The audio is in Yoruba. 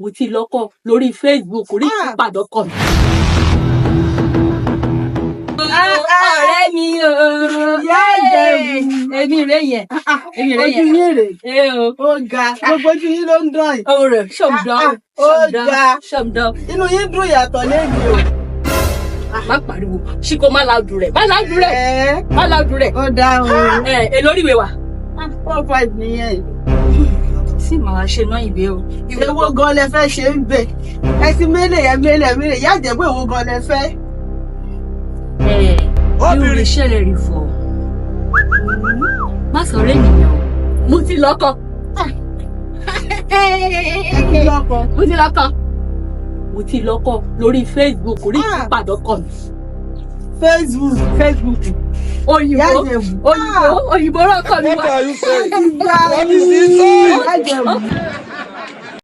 mo ti lọ́kọ lórí Facebook orí ìpàdọ́kọ̀ mi. ọ̀rẹ́ mi o èmi rè yẹn ojú yín rè ó ga gbogbo ojú yín ló ń dán yìí. ó rẹ̀ ṣọ̀mdán inú yín dùn yàtọ̀ lẹ́yìn o. má pariwo ṣíkò má láàdù rẹ̀ ó dá o. èlóríwé wa. 4-5 nìyẹn. sì máa ṣe náà ìwé o. èwo gan lẹ fẹ́ ṣe ń bẹ̀ ẹ ti mélèé yá jẹ́gbẹ́ èwo gan lẹ fẹ́. mi ò lè ṣẹlẹ̀ rí fọ́ má sọ̀rọ̀ ènìyàn o mo ti lọ́kọ. mo ti lọ́kọ lórí Facebook orí ìpàdọ́kọ̀ mi. Facebook òyìnbó rọ́kọ̀ mi wá. What are you saying? What is this?